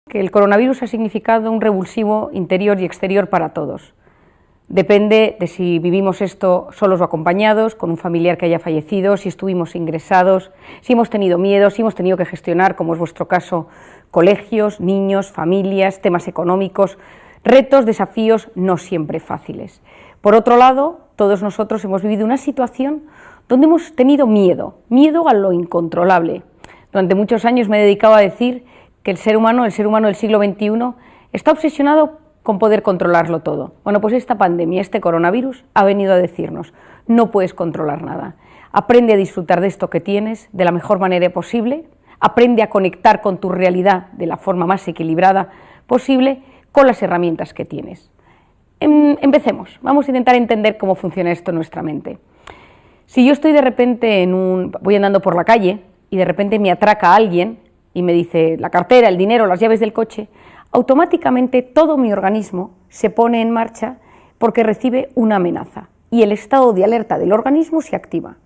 Que el coronavirus ha significado un revulsivo interior y exterior para todos. Depende de si vivimos esto solos o acompañados, con un familiar que haya fallecido, si estuvimos ingresados, si hemos tenido miedo, si hemos tenido que gestionar, como es vuestro caso, colegios, niños, familias, temas económicos, retos, desafíos no siempre fáciles. Por otro lado, todos nosotros hemos vivido una situación donde hemos tenido miedo a lo incontrolable. Durante muchos años me he dedicado a decir que el ser humano del siglo XXI está obsesionado con poder controlarlo todo. Bueno, pues esta pandemia, este coronavirus, ha venido a decirnos, no puedes controlar nada. Aprende a disfrutar de esto que tienes de la mejor manera posible, aprende a conectar con tu realidad de la forma más equilibrada posible con las herramientas que tienes. Empecemos, vamos a intentar entender cómo funciona esto en nuestra mente. Si yo estoy de repente voy andando por la calle y de repente me atraca alguien y me dice la cartera, el dinero, las llaves del coche, automáticamente todo mi organismo se pone en marcha porque recibe una amenaza y el estado de alerta del organismo se activa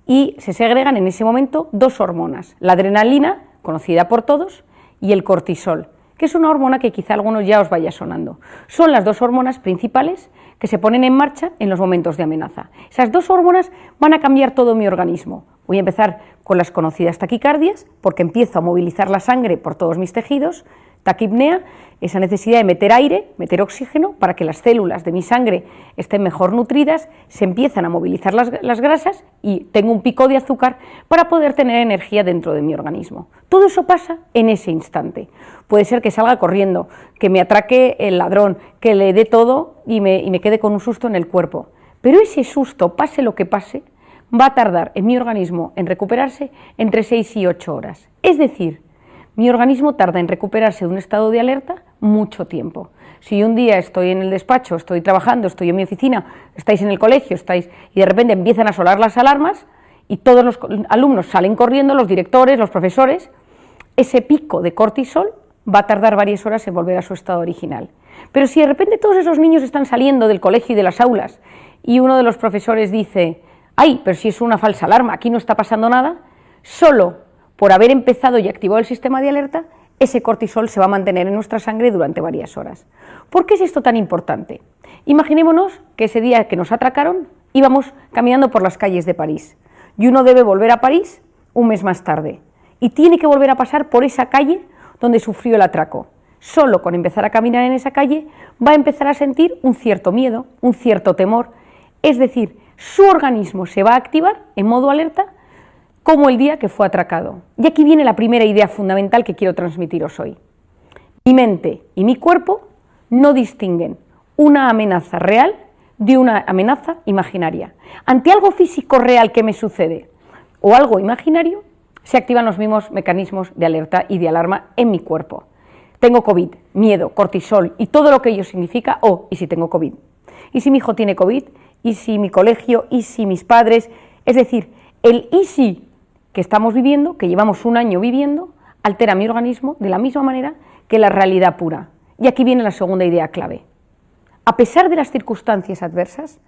y se segregan en ese momento dos hormonas, la adrenalina, conocida por todos, y el cortisol, que es una hormona que quizá a algunos ya os vaya sonando. Son las dos hormonas principales que se ponen en marcha en los momentos de amenaza. Esas dos hormonas van a cambiar todo mi organismo. Voy a empezar con las conocidas taquicardias, porque empiezo a movilizar la sangre por todos mis tejidos, taquipnea, esa necesidad de meter aire, meter oxígeno, para que las células de mi sangre estén mejor nutridas, se empiezan a movilizar las grasas y tengo un pico de azúcar para poder tener energía dentro de mi organismo. Todo eso pasa en ese instante. Puede ser que salga corriendo, que me atraque el ladrón, que le dé todo y me quede con un susto en el cuerpo. Pero ese susto, pase lo que pase, va a tardar en mi organismo en recuperarse entre 6 y 8 horas. Es decir, mi organismo tarda en recuperarse de un estado de alerta mucho tiempo. Si un día estoy en el despacho, estoy trabajando, estoy en mi oficina, estáis en el colegio, y de repente empiezan a sonar las alarmas y todos los alumnos salen corriendo, los directores, los profesores, ese pico de cortisol va a tardar varias horas en volver a su estado original. Pero si de repente todos esos niños están saliendo del colegio y de las aulas y uno de los profesores dice, ¡ay, pero si es una falsa alarma, aquí no está pasando nada!, solo por haber empezado y activado el sistema de alerta, ese cortisol se va a mantener en nuestra sangre durante varias horas. ¿Por qué es esto tan importante? Imaginémonos que ese día que nos atracaron íbamos caminando por las calles de París y uno debe volver a París un mes más tarde y tiene que volver a pasar por esa calle donde sufrió el atraco. Solo con empezar a caminar en esa calle va a empezar a sentir un cierto miedo, un cierto temor, es decir, su organismo se va a activar en modo alerta como el día que fue atracado. Y aquí viene la primera idea fundamental que quiero transmitiros hoy. Mi mente y mi cuerpo no distinguen una amenaza real de una amenaza imaginaria. Ante algo físico real que me sucede o algo imaginario, se activan los mismos mecanismos de alerta y de alarma en mi cuerpo. Tengo COVID, miedo, cortisol y todo lo que ello significa, ¿y si tengo COVID? ¿Y si mi hijo tiene COVID? ¿Y si mi colegio? ¿Y si mis padres? Es decir, el ¿y si? Que estamos viviendo, que llevamos un año viviendo, altera mi organismo de la misma manera que la realidad pura. Y aquí viene la segunda idea clave. A pesar de las circunstancias adversas,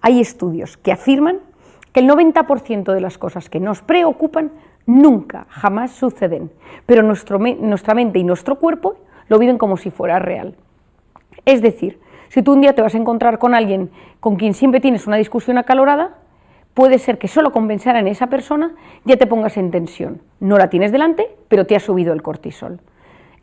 hay estudios que afirman que el 90% de las cosas que nos preocupan nunca, jamás suceden, pero nuestra mente y nuestro cuerpo lo viven como si fuera real. Es decir, si tú un día te vas a encontrar con alguien con quien siempre tienes una discusión acalorada, puede ser que solo con pensar en esa persona ya te pongas en tensión. No la tienes delante, pero te ha subido el cortisol.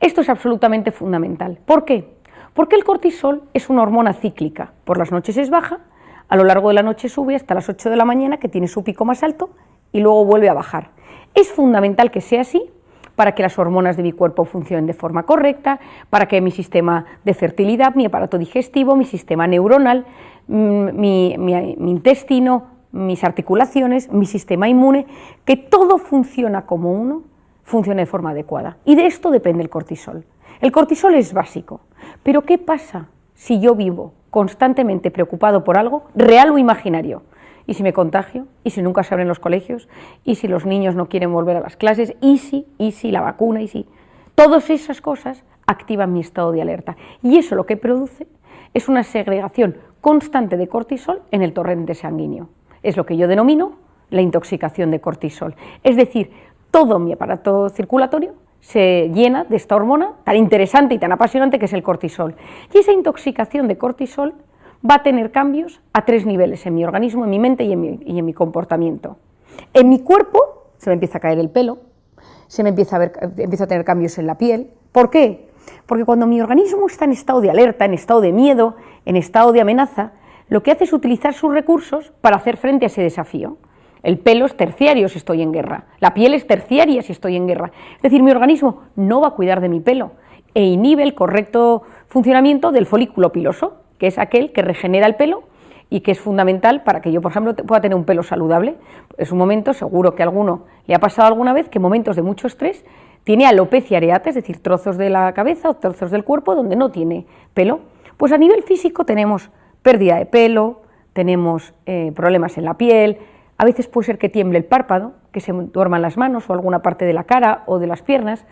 Esto es absolutamente fundamental. ¿Por qué? Porque el cortisol es una hormona cíclica. Por las noches es baja, a lo largo de la noche sube hasta las 8 de la mañana, que tiene su pico más alto, y luego vuelve a bajar. Es fundamental que sea así para que las hormonas de mi cuerpo funcionen de forma correcta, para que mi sistema de fertilidad, mi aparato digestivo, mi sistema neuronal, mi intestino, mis articulaciones, mi sistema inmune, que todo funciona como uno, funcione de forma adecuada. Y de esto depende el cortisol. El cortisol es básico, pero ¿qué pasa si yo vivo constantemente preocupado por algo, real o imaginario? ¿Y si me contagio? ¿Y si nunca se abren los colegios? ¿Y si los niños no quieren volver a las clases? ¿Y si la vacuna? ¿Y si? Todas esas cosas activan mi estado de alerta. Y eso lo que produce es una segregación constante de cortisol en el torrente sanguíneo. Es lo que yo denomino la intoxicación de cortisol. Es decir, todo mi aparato circulatorio se llena de esta hormona tan interesante y tan apasionante que es el cortisol. Y esa intoxicación de cortisol va a tener cambios a 3 niveles en mi organismo, en mi mente y en mi comportamiento. En mi cuerpo se me empieza a caer el pelo, empiezo a tener cambios en la piel. ¿Por qué? Porque cuando mi organismo está en estado de alerta, en estado de miedo, en estado de amenaza, lo que hace es utilizar sus recursos para hacer frente a ese desafío. El pelo es terciario si estoy en guerra, la piel es terciaria si estoy en guerra. Es decir, mi organismo no va a cuidar de mi pelo e inhibe el correcto funcionamiento del folículo piloso, que es aquel que regenera el pelo y que es fundamental para que yo, por ejemplo, pueda tener un pelo saludable. Es un momento, seguro que a alguno le ha pasado alguna vez, que en momentos de mucho estrés tiene alopecia areata, es decir, trozos de la cabeza o trozos del cuerpo donde no tiene pelo. Pues a nivel físico tenemos pérdida de pelo, tenemos problemas en la piel, a veces puede ser que tiemble el párpado, que se duerman las manos o alguna parte de la cara o de las piernas,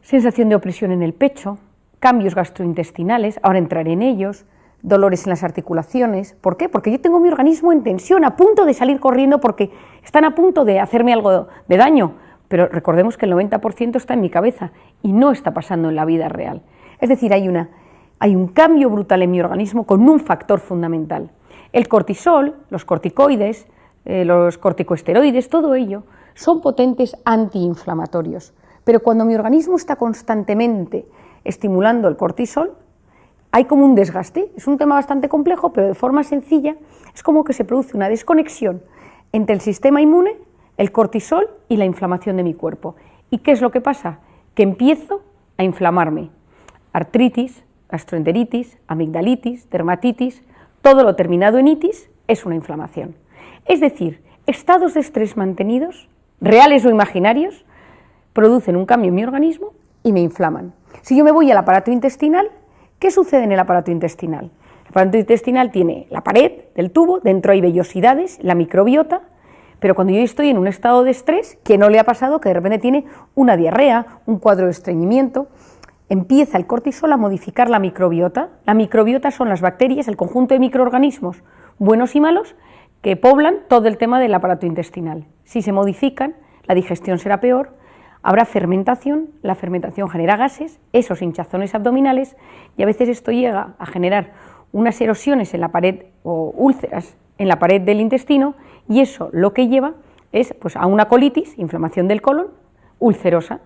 sensación de opresión en el pecho, cambios gastrointestinales, ahora entraré en ellos, dolores en las articulaciones. ¿Por qué? Porque yo tengo mi organismo en tensión, a punto de salir corriendo porque están a punto de hacerme algo de daño, pero recordemos que el 90% está en mi cabeza y no está pasando en la vida real. Es decir, hay un cambio brutal en mi organismo con un factor fundamental. El cortisol, los corticoides, los corticosteroides, todo ello son potentes antiinflamatorios, pero cuando mi organismo está constantemente estimulando el cortisol, hay como un desgaste. Es un tema bastante complejo, pero de forma sencilla es como que se produce una desconexión entre el sistema inmune, el cortisol y la inflamación de mi cuerpo. ¿Y qué es lo que pasa? Que empiezo a inflamarme. Artritis, gastroenteritis, amigdalitis, dermatitis, todo lo terminado en itis es una inflamación. Es decir, estados de estrés mantenidos, reales o imaginarios, producen un cambio en mi organismo y me inflaman. Si yo me voy al aparato intestinal, ¿qué sucede en el aparato intestinal? El aparato intestinal tiene la pared del tubo, dentro hay vellosidades, la microbiota, pero cuando yo estoy en un estado de estrés, ¿qué no le ha pasado? Que de repente tiene una diarrea, un cuadro de estreñimiento, empieza el cortisol a modificar la microbiota. La microbiota son las bacterias, el conjunto de microorganismos buenos y malos que poblan todo el tema del aparato intestinal. Si se modifican, la digestión será peor, habrá fermentación, la fermentación genera gases, esos hinchazones abdominales, y a veces esto llega a generar unas erosiones en la pared o úlceras en la pared del intestino, y eso lo que lleva es pues, a una colitis, inflamación del colon, ulcerosa.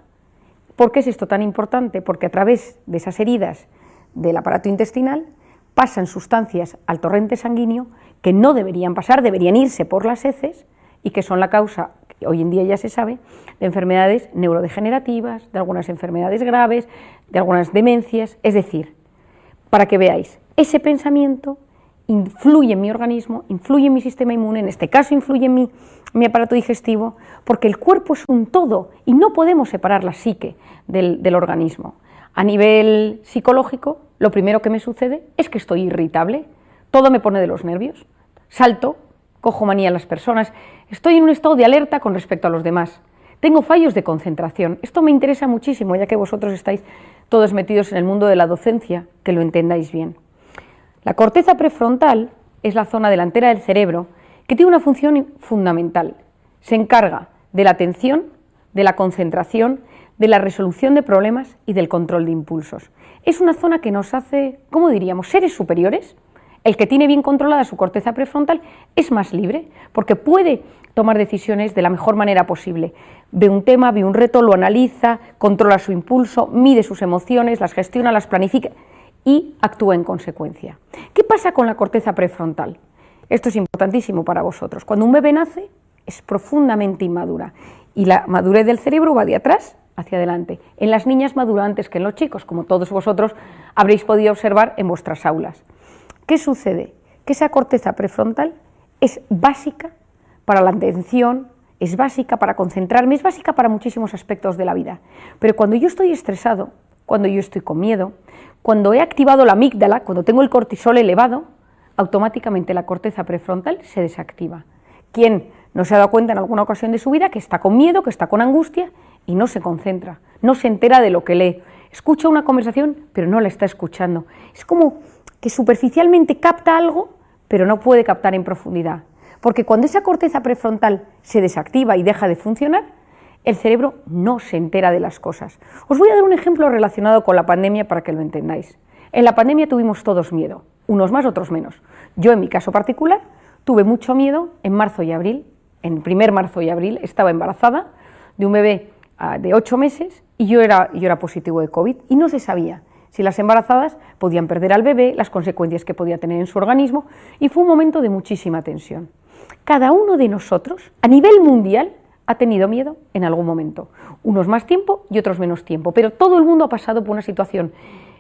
¿Por qué es esto tan importante? Porque a través de esas heridas del aparato intestinal pasan sustancias al torrente sanguíneo que no deberían pasar, deberían irse por las heces y que son la causa, que hoy en día ya se sabe, de enfermedades neurodegenerativas, de algunas enfermedades graves, de algunas demencias. Es decir, para que veáis, ese pensamiento influye en mi organismo, influye en mi sistema inmune, en este caso influye en mi aparato digestivo, porque el cuerpo es un todo y no podemos separar la psique del organismo. A nivel psicológico, lo primero que me sucede es que estoy irritable, todo me pone de los nervios, salto, cojo manía a las personas, estoy en un estado de alerta con respecto a los demás, tengo fallos de concentración. Esto me interesa muchísimo, ya que vosotros estáis todos metidos en el mundo de la docencia, que lo entendáis bien. La corteza prefrontal es la zona delantera del cerebro que tiene una función fundamental. Se encarga de la atención, de la concentración, de la resolución de problemas y del control de impulsos. Es una zona que nos hace, ¿cómo diríamos?, seres superiores. El que tiene bien controlada su corteza prefrontal es más libre, porque puede tomar decisiones de la mejor manera posible. Ve un tema, ve un reto, lo analiza, controla su impulso, mide sus emociones, las gestiona, las planifica y actúa en consecuencia. ¿Qué pasa con la corteza prefrontal? Esto es importantísimo para vosotros. Cuando un bebé nace es profundamente inmadura y la madurez del cerebro va de atrás hacia adelante. En las niñas madura antes que en los chicos, como todos vosotros habréis podido observar en vuestras aulas. ¿Qué sucede? Que esa corteza prefrontal es básica para la atención, es básica para concentrarme, es básica para muchísimos aspectos de la vida. Pero cuando yo estoy estresado, cuando yo estoy con miedo, cuando he activado la amígdala, cuando tengo el cortisol elevado, automáticamente la corteza prefrontal se desactiva. ¿Quién no se ha dado cuenta en alguna ocasión de su vida que está con miedo, que está con angustia y no se concentra, no se entera de lo que lee? Escucha una conversación, pero no la está escuchando. Es como que superficialmente capta algo, pero no puede captar en profundidad. Porque cuando esa corteza prefrontal se desactiva y deja de funcionar, El cerebro no se entera de las cosas. Os voy a dar un ejemplo relacionado con la pandemia para que lo entendáis. En la pandemia tuvimos todos miedo, unos más, otros menos. Yo, en mi caso particular, tuve mucho miedo en marzo y abril. En primer marzo y abril estaba embarazada de un bebé de 8 meses y yo era positivo de COVID y no se sabía si las embarazadas podían perder al bebé, las consecuencias que podía tener en su organismo, y fue un momento de muchísima tensión. Cada uno de nosotros, a nivel mundial, ha tenido miedo en algún momento, unos más tiempo y otros menos tiempo, pero todo el mundo ha pasado por una situación,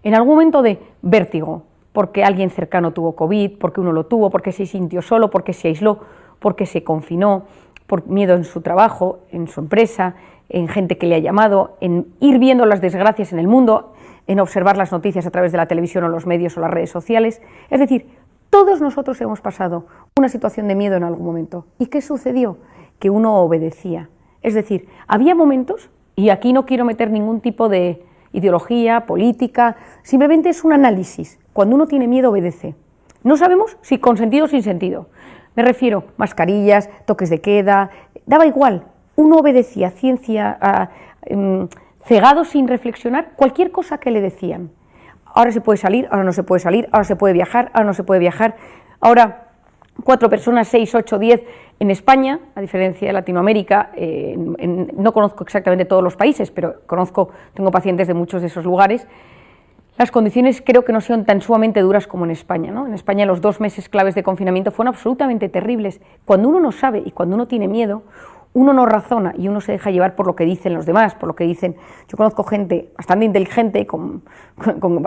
en algún momento de vértigo, porque alguien cercano tuvo COVID, porque uno lo tuvo, porque se sintió solo, porque se aisló, porque se confinó, por miedo en su trabajo, en su empresa, en gente que le ha llamado, en ir viendo las desgracias en el mundo, en observar las noticias a través de la televisión o los medios o las redes sociales. Es decir, todos nosotros hemos pasado una situación de miedo en algún momento. ¿Y qué sucedió? Que uno obedecía. Es decir, había momentos, y aquí no quiero meter ningún tipo de ideología, política, simplemente es un análisis. Cuando uno tiene miedo, obedece. No sabemos si con sentido o sin sentido. Me refiero a mascarillas, toques de queda, daba igual. Uno obedecía, cegado sin reflexionar, cualquier cosa que le decían. Ahora se puede salir, ahora no se puede salir, ahora se puede viajar, ahora no se puede viajar. Ahora 4 personas, 6, 8, 10 en España, a diferencia de Latinoamérica, no conozco exactamente todos los países, pero tengo pacientes de muchos de esos lugares. Las condiciones creo que no son tan sumamente duras como en España, ¿no? En España los 2 meses claves de confinamiento fueron absolutamente terribles. Cuando uno no sabe y cuando uno tiene miedo, uno no razona y uno se deja llevar por lo que dicen los demás, por lo que dicen. Yo conozco gente bastante inteligente, con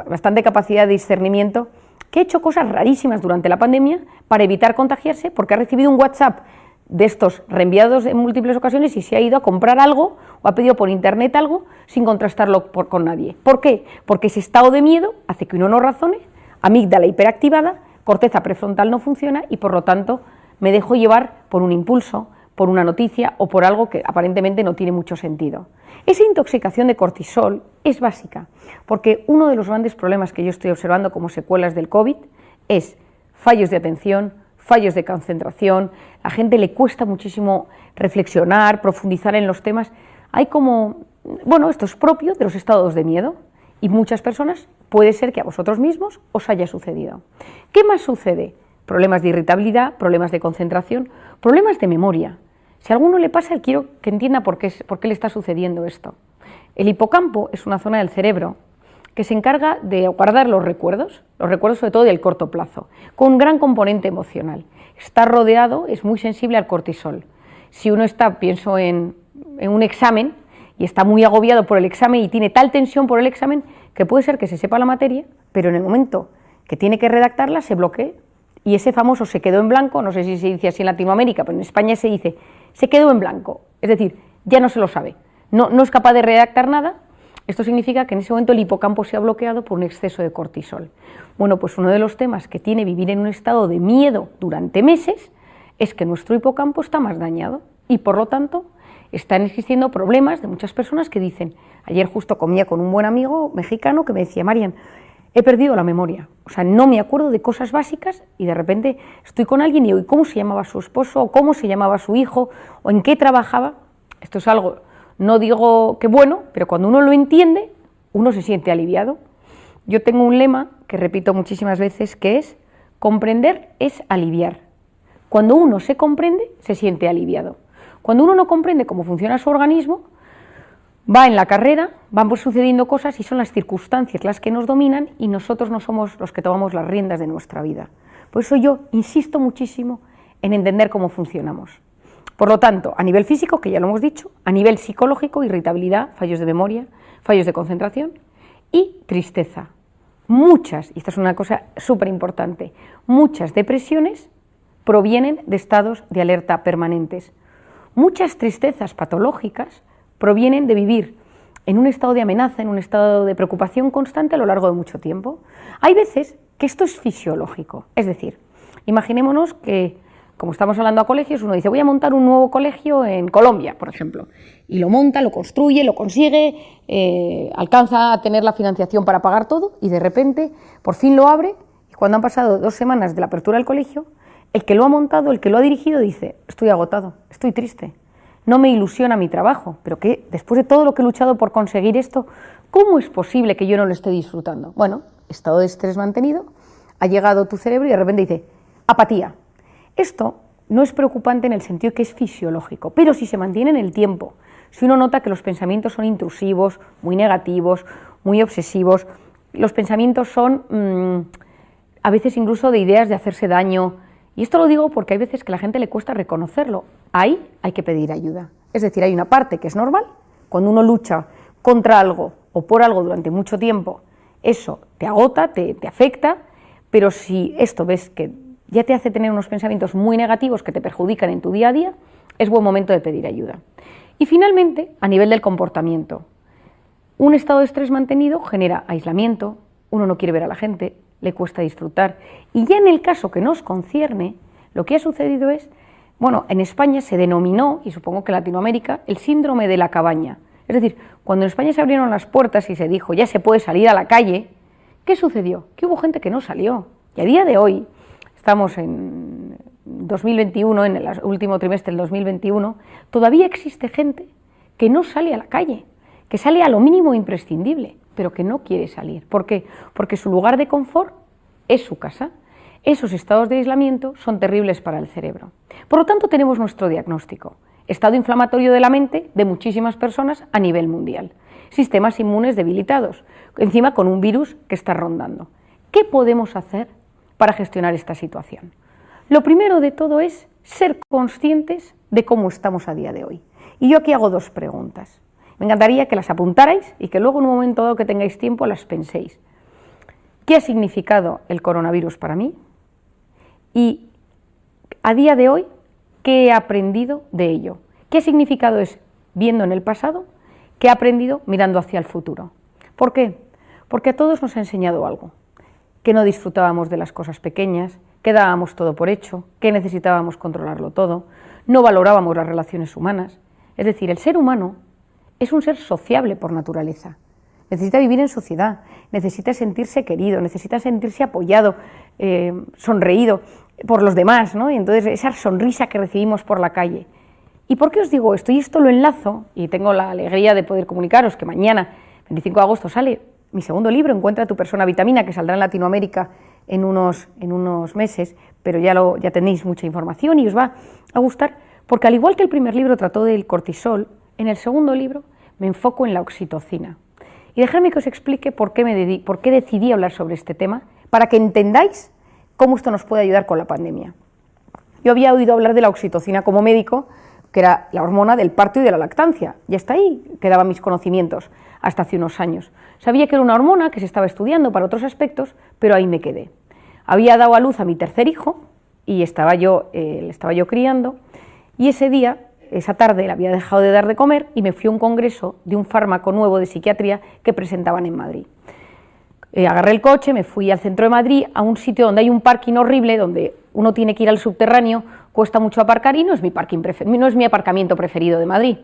bastante capacidad de discernimiento, que ha hecho cosas rarísimas durante la pandemia para evitar contagiarse, porque ha recibido un WhatsApp de estos reenviados en múltiples ocasiones y se ha ido a comprar algo o ha pedido por internet algo sin contrastarlo con nadie. ¿Por qué? Porque ese estado de miedo hace que uno no razone, amígdala hiperactivada, corteza prefrontal no funciona y por lo tanto me dejo llevar por un impulso, por una noticia o por algo que aparentemente no tiene mucho sentido. Esa intoxicación de cortisol es básica, porque uno de los grandes problemas que yo estoy observando como secuelas del COVID es fallos de atención, fallos de concentración, a la gente le cuesta muchísimo reflexionar, profundizar en los temas. Hay esto es propio de los estados de miedo y muchas personas puede ser que a vosotros mismos os haya sucedido. ¿Qué más sucede? Problemas de irritabilidad, problemas de concentración, problemas de memoria. Si a alguno le pasa, quiero que entienda por qué le está sucediendo esto. El hipocampo es una zona del cerebro que se encarga de guardar los recuerdos sobre todo del corto plazo, con un gran componente emocional. Está rodeado, es muy sensible al cortisol. Si uno pienso en un examen y está muy agobiado por el examen y tiene tal tensión por el examen que puede ser que se sepa la materia, pero en el momento que tiene que redactarla se bloquee. Y ese famoso se quedó en blanco, no sé si se dice así en Latinoamérica, pero en España se dice se quedó en blanco, es decir, ya no se lo sabe, no es capaz de redactar nada. Esto significa que en ese momento el hipocampo se ha bloqueado por un exceso de cortisol. Bueno, pues uno de los temas que tiene vivir en un estado de miedo durante meses es que nuestro hipocampo está más dañado y por lo tanto están existiendo problemas de muchas personas que dicen, ayer justo comía con un buen amigo mexicano que me decía, Marian, he perdido la memoria, o sea, no me acuerdo de cosas básicas y de repente estoy con alguien y digo, ¿cómo se llamaba su esposo? ¿O cómo se llamaba su hijo? ¿O en qué trabajaba? Esto es algo, no digo que bueno, pero cuando uno lo entiende, uno se siente aliviado. Yo tengo un lema que repito muchísimas veces que es, comprender es aliviar. Cuando uno se comprende, se siente aliviado. Cuando uno no comprende cómo funciona su organismo, va en la carrera, van sucediendo cosas y son las circunstancias las que nos dominan y nosotros no somos los que tomamos las riendas de nuestra vida. Por eso yo insisto muchísimo en entender cómo funcionamos. Por lo tanto, a nivel físico, que ya lo hemos dicho, a nivel psicológico, irritabilidad, fallos de memoria, fallos de concentración y tristeza. Muchas, y esta es una cosa súper importante, muchas depresiones provienen de estados de alerta permanentes. Muchas tristezas patológicas provienen de vivir en un estado de amenaza, en un estado de preocupación constante a lo largo de mucho tiempo. Hay veces que esto es fisiológico, es decir, imaginémonos que, como estamos hablando a colegios, uno dice, voy a montar un nuevo colegio en Colombia, por ejemplo, y lo monta, lo construye, lo consigue, alcanza a tener la financiación para pagar todo y de repente por fin lo abre y cuando han pasado 2 semanas de la apertura del colegio, el que lo ha montado, el que lo ha dirigido dice, estoy agotado, estoy triste. no me ilusiona mi trabajo, pero que después de todo lo que he luchado por conseguir esto, ¿cómo es posible que yo no lo esté disfrutando? Bueno, estado de estrés mantenido, ha llegado tu cerebro y de repente dice, apatía. Esto no es preocupante en el sentido que es fisiológico, pero si se mantiene en el tiempo, si uno nota que los pensamientos son intrusivos, muy negativos, muy obsesivos, los pensamientos son a veces incluso de ideas de hacerse daño, y esto lo digo porque hay veces que a la gente le cuesta reconocerlo, ahí hay que pedir ayuda. Es decir, hay una parte que es normal, cuando uno lucha contra algo o por algo durante mucho tiempo, eso te agota, te afecta, pero si esto ves que ya te hace tener unos pensamientos muy negativos que te perjudican en tu día a día, es buen momento de pedir ayuda. Y finalmente, a nivel del comportamiento, un estado de estrés mantenido genera aislamiento, uno no quiere ver a la gente, le cuesta disfrutar, y ya en el caso que nos concierne, lo que ha sucedido es, bueno, en España se denominó, y supongo que en Latinoamérica, el síndrome de la cabaña. Es decir, cuando en España se abrieron las puertas y se dijo, ya se puede salir a la calle, ¿qué sucedió? Que hubo gente que no salió, y a día de hoy, estamos en 2021, en el último trimestre del 2021, todavía existe gente que no sale a la calle, que sale a lo mínimo imprescindible, pero que no quiere salir. ¿Por qué? Porque su lugar de confort es su casa. Esos estados de aislamiento son terribles para el cerebro. Por lo tanto, tenemos nuestro diagnóstico. Estado inflamatorio de la mente de muchísimas personas a nivel mundial. Sistemas inmunes debilitados, encima con un virus que está rondando. ¿Qué podemos hacer para gestionar esta situación? Lo primero de todo es ser conscientes de cómo estamos a día de hoy. Y yo aquí hago dos preguntas. Me encantaría que las apuntarais y que luego en un momento dado que tengáis tiempo las penséis. ¿Qué ha significado el coronavirus para mí? Y a día de hoy, ¿qué he aprendido de ello? ¿Qué significado es viendo en el pasado? ¿Qué he aprendido mirando hacia el futuro? ¿Por qué? Porque a todos nos ha enseñado algo. Que no disfrutábamos de las cosas pequeñas, que dábamos todo por hecho, que necesitábamos controlarlo todo, no valorábamos las relaciones humanas. Es decir, el ser humano es un ser sociable por naturaleza. Necesita vivir en sociedad, necesita sentirse querido, necesita sentirse apoyado, sonreído por los demás, ¿no? Y entonces esa sonrisa que recibimos por la calle. ¿Y por qué os digo esto? Y esto lo enlazo, y tengo la alegría de poder comunicaros que mañana, 25 de agosto, sale mi segundo libro, Encuentra tu persona vitamina, que saldrá en Latinoamérica en unos meses, pero ya tenéis mucha información y os va a gustar, porque al igual que el primer libro trató del cortisol, en el segundo libro me enfoco en la oxitocina. Y dejadme que os explique por qué decidí hablar sobre este tema, para que entendáis cómo esto nos puede ayudar con la pandemia. Yo había oído hablar de la oxitocina como médico, que era la hormona del parto y de la lactancia, y hasta ahí quedaban mis conocimientos, hasta hace unos años. Sabía que era una hormona que se estaba estudiando para otros aspectos, pero ahí me quedé. Había dado a luz a mi tercer hijo, y le estaba yo criando, y esa tarde le había dejado de dar de comer y me fui a un congreso de un fármaco nuevo de psiquiatría que presentaban en Madrid. Agarré el coche, me fui al centro de Madrid, a un sitio donde hay un parking horrible, donde uno tiene que ir al subterráneo, cuesta mucho aparcar y no es mi aparcamiento preferido de Madrid.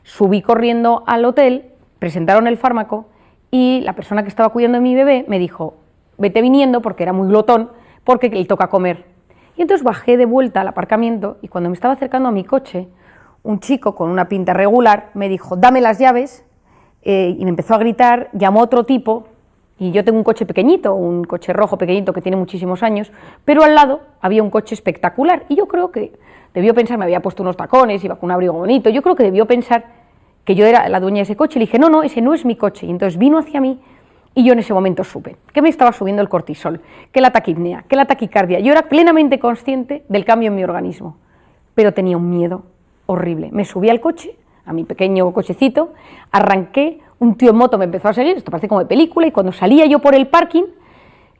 Subí corriendo al hotel, presentaron el fármaco y la persona que estaba cuidando de mi bebé me dijo, vete viniendo, porque era muy glotón, porque le toca comer. Y entonces bajé de vuelta al aparcamiento y cuando me estaba acercando a mi coche, un chico con una pinta regular me dijo, dame las llaves, y me empezó a gritar, llamó a otro tipo, y yo tengo un coche pequeñito, un coche rojo pequeñito que tiene muchísimos años, pero al lado había un coche espectacular, y yo creo que debió pensar, me había puesto unos tacones, iba con un abrigo bonito, yo creo que debió pensar que yo era la dueña de ese coche, y le dije, no, ese no es mi coche, y entonces vino hacia mí, y yo en ese momento supe que me estaba subiendo el cortisol, que la taquipnea, que la taquicardia, yo era plenamente consciente del cambio en mi organismo, pero tenía un miedo horrible. Me subí al coche, a mi pequeño cochecito, arranqué, un tío en moto me empezó a seguir, esto parece como de película, y cuando salía yo por el parking,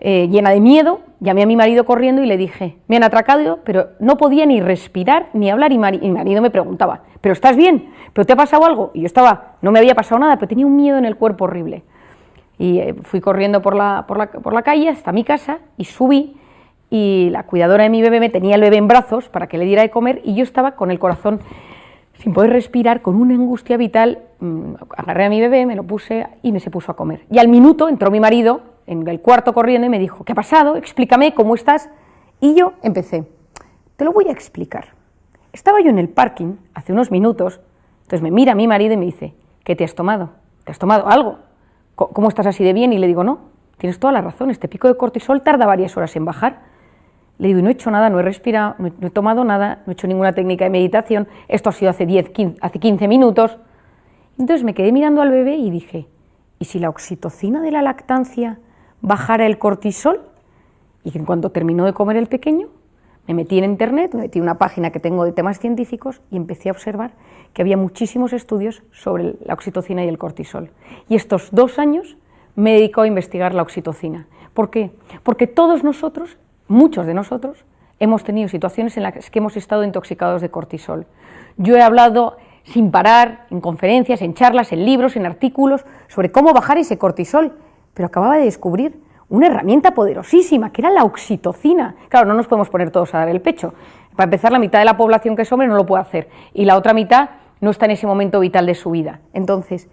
llena de miedo, llamé a mi marido corriendo y le dije, me han atracado, pero no podía ni respirar ni hablar, y mi marido me preguntaba, ¿pero estás bien? ¿Pero te ha pasado algo? Y yo no me había pasado nada, pero tenía un miedo en el cuerpo horrible. Y fui corriendo por la calle hasta mi casa y subí, y la cuidadora de mi bebé me tenía el bebé en brazos para que le diera de comer, y yo estaba con el corazón sin poder respirar, con una angustia vital. Agarré a mi bebé, me lo puse y se puso a comer. Y al minuto entró mi marido en el cuarto corriendo y me dijo, ¿qué ha pasado? Explícame, ¿cómo estás? Y yo empecé, te lo voy a explicar. Estaba yo en el parking hace unos minutos, entonces me mira mi marido y me dice, ¿qué te has tomado? ¿Te has tomado algo? ¿Cómo estás así de bien? Y le digo, no, tienes toda la razón, este pico de cortisol tarda varias horas en bajar. Le digo, y no he hecho nada, no he respirado, no he tomado nada, no he hecho ninguna técnica de meditación, esto ha sido hace 15 minutos. Entonces me quedé mirando al bebé y dije, ¿y si la oxitocina de la lactancia bajara el cortisol? Y en cuanto terminó de comer el pequeño, me metí en internet, me metí en una página que tengo de temas científicos y empecé a observar que había muchísimos estudios sobre la oxitocina y el cortisol. Y estos 2 años me he dedicado a investigar la oxitocina. ¿Por qué? Porque todos nosotros, muchos de nosotros, hemos tenido situaciones en las que hemos estado intoxicados de cortisol. Yo he hablado sin parar, en conferencias, en charlas, en libros, en artículos, sobre cómo bajar ese cortisol, pero acababa de descubrir una herramienta poderosísima, que era la oxitocina. Claro, no nos podemos poner todos a dar el pecho. Para empezar, la mitad de la población que es hombre no lo puede hacer, y la otra mitad no está en ese momento vital de su vida. Entonces,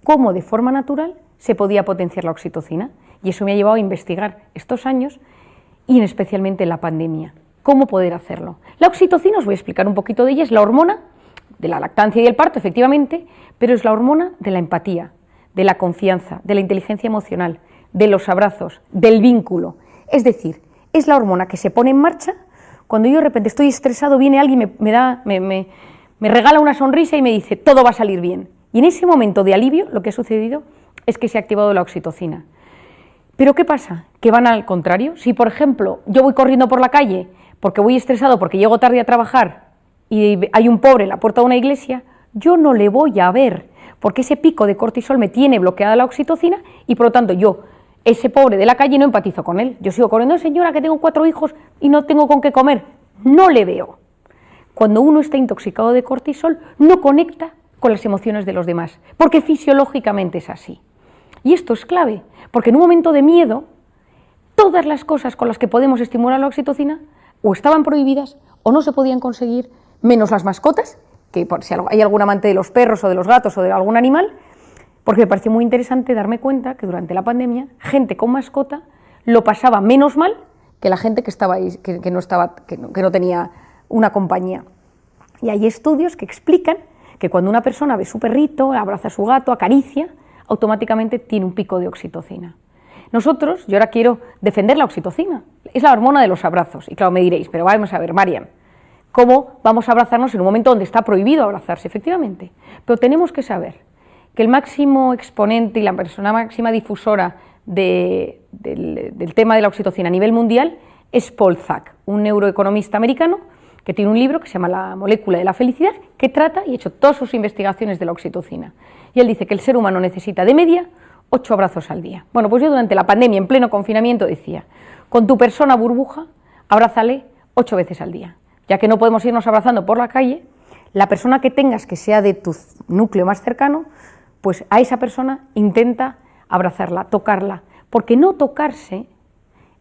¿cómo de forma natural se podía potenciar la oxitocina? Y eso me ha llevado a investigar estos años, y especialmente en la pandemia, cómo poder hacerlo. La oxitocina, os voy a explicar un poquito de ella, es la hormona de la lactancia y el parto, efectivamente, pero es la hormona de la empatía, de la confianza, de la inteligencia emocional, de los abrazos, del vínculo. Es decir, es la hormona que se pone en marcha cuando yo de repente estoy estresado, viene alguien y me regala una sonrisa y me dice, todo va a salir bien. Y en ese momento de alivio lo que ha sucedido es que se ha activado la oxitocina. ¿Pero qué pasa? Que van al contrario. Si, por ejemplo, yo voy corriendo por la calle porque voy estresado, porque llego tarde a trabajar y hay un pobre en la puerta de una iglesia, yo no le voy a ver, porque ese pico de cortisol me tiene bloqueada la oxitocina y por lo tanto yo, ese pobre de la calle, no empatizo con él. Yo sigo corriendo, señora, que tengo 4 hijos y no tengo con qué comer. No le veo. Cuando uno está intoxicado de cortisol, no conecta con las emociones de los demás, porque fisiológicamente es así. Y esto es clave, porque en un momento de miedo, todas las cosas con las que podemos estimular la oxitocina o estaban prohibidas o no se podían conseguir, menos las mascotas, que por si hay algún amante de los perros o de los gatos o de algún animal, porque me pareció muy interesante darme cuenta que durante la pandemia, gente con mascota lo pasaba menos mal que la gente que estaba ahí, que no tenía una compañía. Y hay estudios que explican que cuando una persona ve su perrito, abraza a su gato, acaricia, automáticamente tiene un pico de oxitocina. Nosotros, yo ahora quiero defender la oxitocina, es la hormona de los abrazos. Y claro, me diréis, pero vamos a ver, Marian, ¿cómo vamos a abrazarnos en un momento donde está prohibido abrazarse? Efectivamente, pero tenemos que saber que el máximo exponente y la persona máxima difusora del tema de la oxitocina a nivel mundial es Paul Zak, un neuroeconomista americano que tiene un libro que se llama La molécula de la felicidad, que trata y ha hecho todas sus investigaciones de la oxitocina. Y él dice que el ser humano necesita de media 8 abrazos al día. Bueno, pues yo durante la pandemia, en pleno confinamiento, decía, con tu persona burbuja, abrázale 8 veces al día. Ya que no podemos irnos abrazando por la calle, la persona que tengas que sea de tu núcleo más cercano, pues a esa persona intenta abrazarla, tocarla, porque no tocarse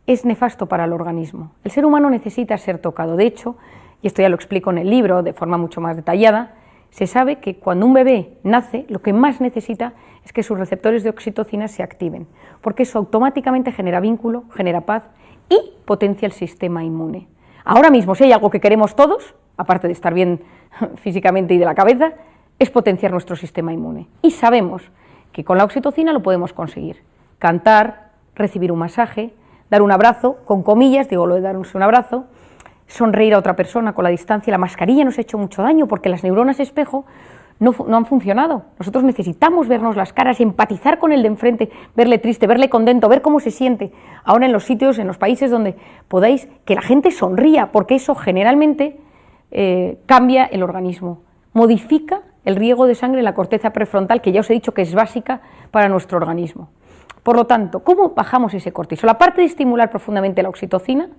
es nefasto para el organismo. El ser humano necesita ser tocado. De hecho, y esto ya lo explico en el libro de forma mucho más detallada, se sabe que cuando un bebé nace, lo que más necesita es que sus receptores de oxitocina se activen, porque eso automáticamente genera vínculo, genera paz y potencia el sistema inmune. Ahora mismo, si hay algo que queremos todos, aparte de estar bien físicamente y de la cabeza, es potenciar nuestro sistema inmune. Y sabemos que con la oxitocina lo podemos conseguir. Cantar, recibir un masaje, dar un abrazo, con comillas, digo lo de darse un abrazo, sonreír a otra persona con la distancia. La mascarilla nos ha hecho mucho daño porque las neuronas espejo no han funcionado. Nosotros necesitamos vernos las caras, empatizar con el de enfrente, verle triste, verle contento, ver cómo se siente. Ahora en los sitios, en los países donde podáis, que la gente sonría, porque eso generalmente cambia el organismo, modifica el riego de sangre en la corteza prefrontal, que ya os he dicho que es básica para nuestro organismo. Por lo tanto, ¿cómo bajamos ese cortisol? Aparte de estimular profundamente la oxitocina,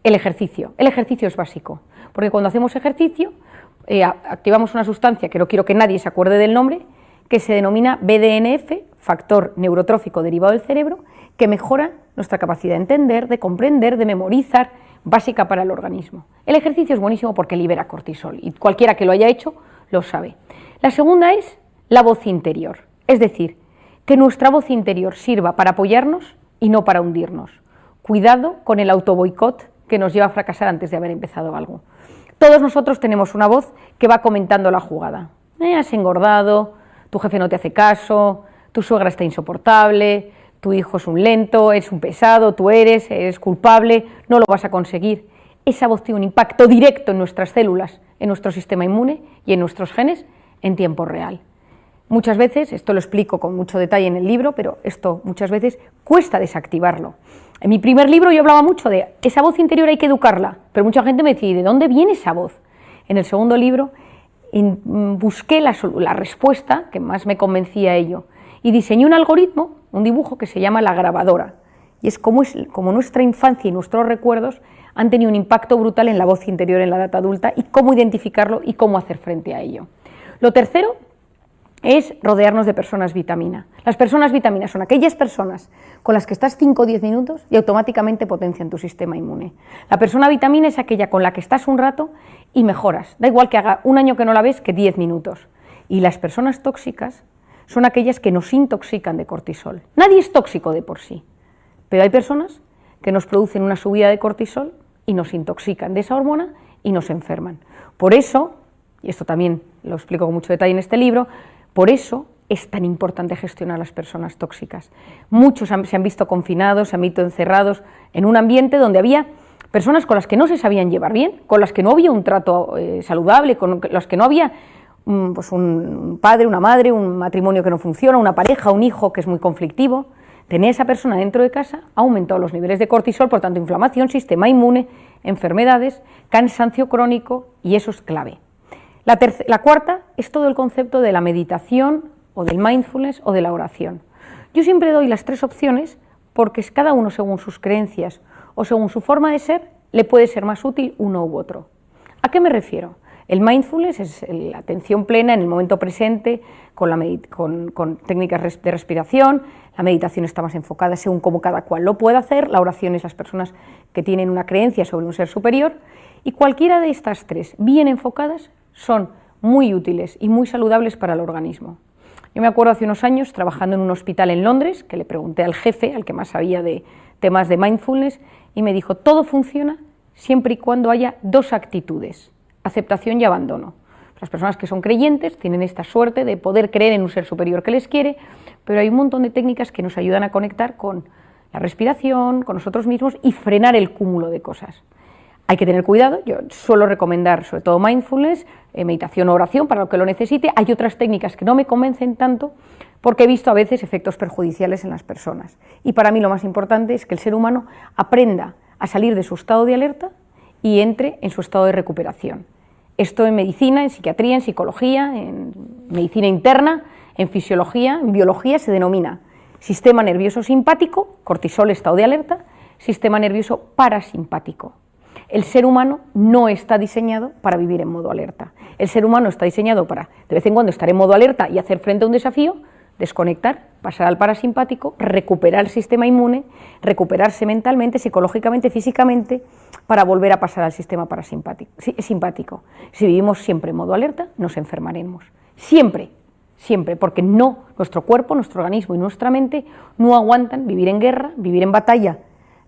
el ejercicio. El ejercicio es básico, porque cuando hacemos ejercicio activamos una sustancia que no quiero que nadie se acuerde del nombre, que se denomina BDNF, factor neurotrófico derivado del cerebro, que mejora nuestra capacidad de entender, de comprender, de memorizar, básica para el organismo. El ejercicio es buenísimo porque libera cortisol y cualquiera que lo haya hecho lo sabe. La segunda es la voz interior, es decir, que nuestra voz interior sirva para apoyarnos y no para hundirnos. Cuidado con el autoboicot que nos lleva a fracasar antes de haber empezado algo. Todos nosotros tenemos una voz que va comentando la jugada. Has engordado, tu jefe no te hace caso, tu suegra está insoportable, tu hijo es un lento, eres un pesado, tú eres culpable, no lo vas a conseguir. Esa voz tiene un impacto directo en nuestras células, en nuestro sistema inmune y en nuestros genes en tiempo real. Muchas veces, esto lo explico con mucho detalle en el libro, pero esto muchas veces cuesta desactivarlo. En mi primer libro yo hablaba mucho de esa voz interior hay que educarla, pero mucha gente me decía, ¿de dónde viene esa voz? En el segundo libro busqué la respuesta que más me convencía a ello y diseñé un algoritmo, un dibujo que se llama la grabadora. Y es como nuestra infancia y nuestros recuerdos han tenido un impacto brutal en la voz interior en la edad adulta y cómo identificarlo y cómo hacer frente a ello. Lo tercero es rodearnos de personas vitamina. Las personas vitamina son aquellas personas con las que estás 5 o 10 minutos y automáticamente potencian tu sistema inmune. La persona vitamina es aquella con la que estás un rato y mejoras. Da igual que haga un año que no la ves que 10 minutos. Y las personas tóxicas son aquellas que nos intoxican de cortisol. Nadie es tóxico de por sí, pero hay personas que nos producen una subida de cortisol y nos intoxican de esa hormona y nos enferman. Por eso, y esto también lo explico con mucho detalle en este libro, por eso es tan importante gestionar las personas tóxicas. Muchos se han visto confinados, se han visto encerrados en un ambiente donde había personas con las que no se sabían llevar bien, con las que no había un trato saludable, con las que no había pues un padre, una madre, un matrimonio que no funciona, una pareja, un hijo que es muy conflictivo. Tener esa persona dentro de casa ha aumentado los niveles de cortisol, por tanto inflamación, sistema inmune, enfermedades, cansancio crónico, y eso es clave. La cuarta es todo el concepto de la meditación o del mindfulness o de la oración. Yo siempre doy las 3 opciones porque cada uno según sus creencias o según su forma de ser le puede ser más útil uno u otro. ¿A qué me refiero? El mindfulness es la atención plena en el momento presente con técnicas de respiración. La meditación está más enfocada según cómo cada cual lo pueda hacer. La oración es las personas que tienen una creencia sobre un ser superior. Y cualquiera de estas 3 bien enfocadas son muy útiles y muy saludables para el organismo. Yo me acuerdo hace unos años trabajando en un hospital en Londres, que le pregunté al jefe, al que más sabía de temas de mindfulness, y me dijo, todo funciona siempre y cuando haya 2 actitudes, aceptación y abandono. Las personas que son creyentes tienen esta suerte de poder creer en un ser superior que les quiere, pero hay un montón de técnicas que nos ayudan a conectar con la respiración, con nosotros mismos y frenar el cúmulo de cosas. Hay que tener cuidado, yo suelo recomendar sobre todo mindfulness, meditación o oración para lo que lo necesite. Hay otras técnicas que no me convencen tanto porque he visto a veces efectos perjudiciales en las personas. Y para mí lo más importante es que el ser humano aprenda a salir de su estado de alerta y entre en su estado de recuperación. Esto en medicina, en psiquiatría, en psicología, en medicina interna, en fisiología, en biología se denomina sistema nervioso simpático, cortisol, estado de alerta, sistema nervioso parasimpático. El ser humano no está diseñado para vivir en modo alerta. El ser humano está diseñado para, de vez en cuando, estar en modo alerta y hacer frente a un desafío, desconectar, pasar al parasimpático, recuperar el sistema inmune, recuperarse mentalmente, psicológicamente, físicamente, para volver a pasar al sistema simpático. Si vivimos siempre en modo alerta, nos enfermaremos. Siempre, siempre, porque nuestro cuerpo, nuestro organismo y nuestra mente no aguantan vivir en guerra, vivir en batalla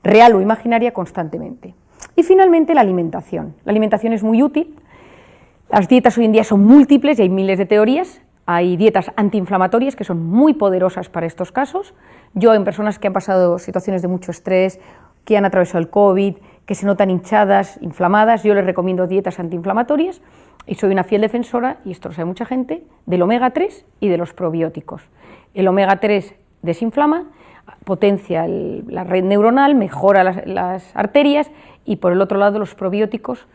real o imaginaria constantemente. Y finalmente la alimentación. La alimentación es muy útil. Las dietas hoy en día son múltiples y hay miles de teorías. Hay dietas antiinflamatorias que son muy poderosas para estos casos. Yo, en personas que han pasado situaciones de mucho estrés, que han atravesado el COVID, que se notan hinchadas, inflamadas, yo les recomiendo dietas antiinflamatorias y soy una fiel defensora, y esto lo sabe mucha gente, del omega 3 y de los probióticos. El omega 3 desinflama, potencia la red neuronal, mejora las arterias, y por el otro lado los probióticos,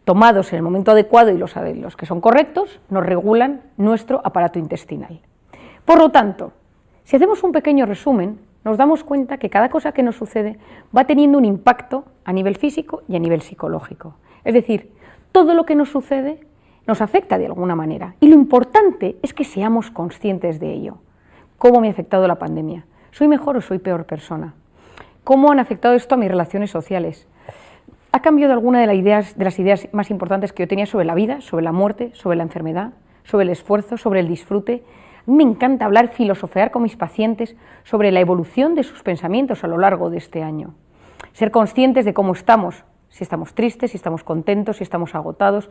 tomados en el momento adecuado y los que son correctos, nos regulan nuestro aparato intestinal. Por lo tanto, si hacemos un pequeño resumen, nos damos cuenta que cada cosa que nos sucede va teniendo un impacto a nivel físico y a nivel psicológico. Es decir, todo lo que nos sucede nos afecta de alguna manera, y lo importante es que seamos conscientes de ello. ¿Cómo me ha afectado la pandemia? ¿Soy mejor o soy peor persona? ¿Cómo han afectado esto a mis relaciones sociales? ¿Ha cambiado alguna de las ideas más importantes que yo tenía sobre la vida, sobre la muerte, sobre la enfermedad, sobre el esfuerzo, sobre el disfrute? A mí me encanta hablar, filosofear con mis pacientes sobre la evolución de sus pensamientos a lo largo de este año. Ser conscientes de cómo estamos si estamos tristes, si estamos contentos, si estamos agotados.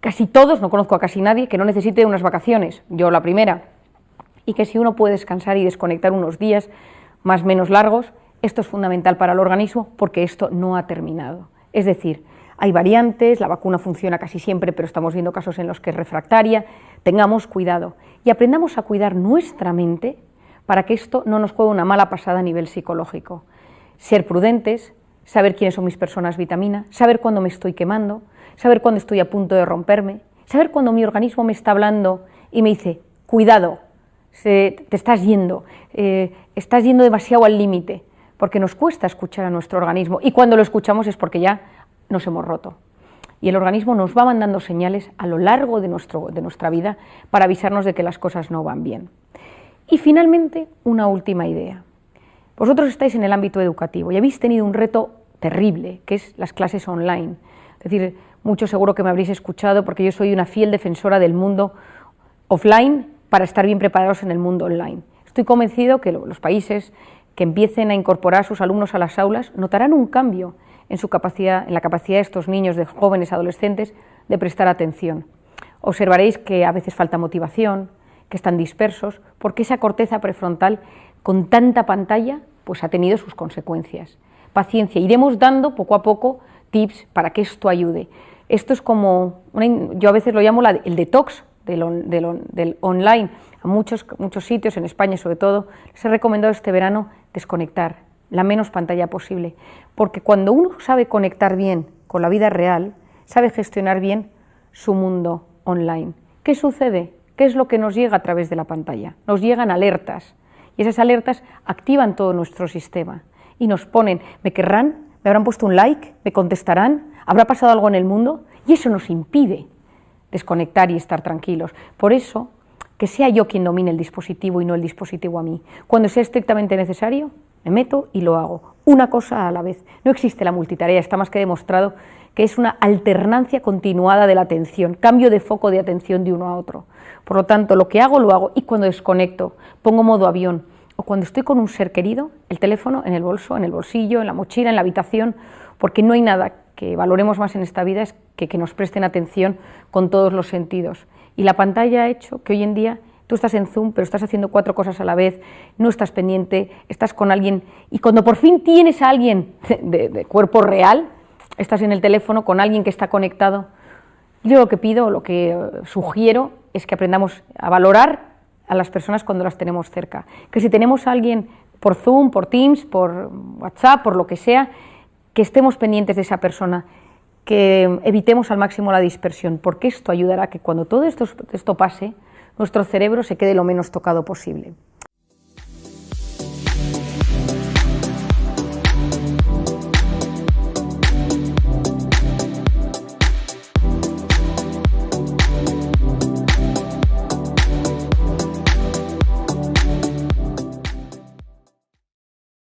Casi todos, no conozco a casi nadie que no necesite unas vacaciones, yo la primera, y que si uno puede descansar y desconectar unos días más o menos largos, esto es fundamental para el organismo porque esto no ha terminado. Es decir, hay variantes, la vacuna funciona casi siempre, pero estamos viendo casos en los que es refractaria. Tengamos cuidado y aprendamos a cuidar nuestra mente para que esto no nos juegue una mala pasada a nivel psicológico. Ser prudentes, saber quiénes son mis personas vitamina, saber cuándo me estoy quemando, saber cuándo estoy a punto de romperme, saber cuándo mi organismo me está hablando y me dice, cuidado, te estás yendo demasiado al límite, porque nos cuesta escuchar a nuestro organismo y cuando lo escuchamos es porque ya nos hemos roto. Y el organismo nos va mandando señales a lo largo de nuestra vida para avisarnos de que las cosas no van bien. Y finalmente, una última idea. Vosotros estáis en el ámbito educativo y habéis tenido un reto terrible, que es las clases online. Es decir, muchos seguro que me habréis escuchado porque yo soy una fiel defensora del mundo offline para estar bien preparados en el mundo online. Estoy convencido que los países que empiecen a incorporar a sus alumnos a las aulas notarán un cambio en la capacidad de estos niños, de jóvenes, adolescentes, de prestar atención. Observaréis que a veces falta motivación, que están dispersos, porque esa corteza prefrontal con tanta pantalla pues ha tenido sus consecuencias. Paciencia, iremos dando poco a poco tips para que esto ayude. Esto es como, yo a veces lo llamo el detox del online. A muchos sitios, en España sobre todo, les he recomendado este verano desconectar, la menos pantalla posible, porque cuando uno sabe conectar bien con la vida real, sabe gestionar bien su mundo online. ¿Qué sucede? ¿Qué es lo que nos llega a través de la pantalla? Nos llegan alertas, y esas alertas activan todo nuestro sistema, y nos ponen, ¿me querrán? ¿Me habrán puesto un like? ¿Me contestarán? ¿Habrá pasado algo en el mundo? Y eso nos impide desconectar y estar tranquilos. Por eso, que sea yo quien domine el dispositivo y no el dispositivo a mí. Cuando sea estrictamente necesario, me meto y lo hago, una cosa a la vez. No existe la multitarea, está más que demostrado que es una alternancia continuada de la atención, cambio de foco de atención de uno a otro. Por lo tanto, lo que hago, lo hago, y cuando desconecto, pongo modo avión, o cuando estoy con un ser querido, el teléfono en el bolso, en el bolsillo, en la mochila, en la habitación, porque no hay nada que valoremos más en esta vida que nos presten atención con todos los sentidos. Y la pantalla ha hecho que hoy en día tú estás en Zoom, pero estás haciendo 4 cosas a la vez, no estás pendiente, estás con alguien, y cuando por fin tienes a alguien de cuerpo real, estás en el teléfono con alguien que está conectado. Yo lo que pido, lo que sugiero, es que aprendamos a valorar a las personas cuando las tenemos cerca. Que si tenemos a alguien por Zoom, por Teams, por WhatsApp, por lo que sea, que estemos pendientes de esa persona, que evitemos al máximo la dispersión, porque esto ayudará a que cuando todo esto pase, nuestro cerebro se quede lo menos tocado posible.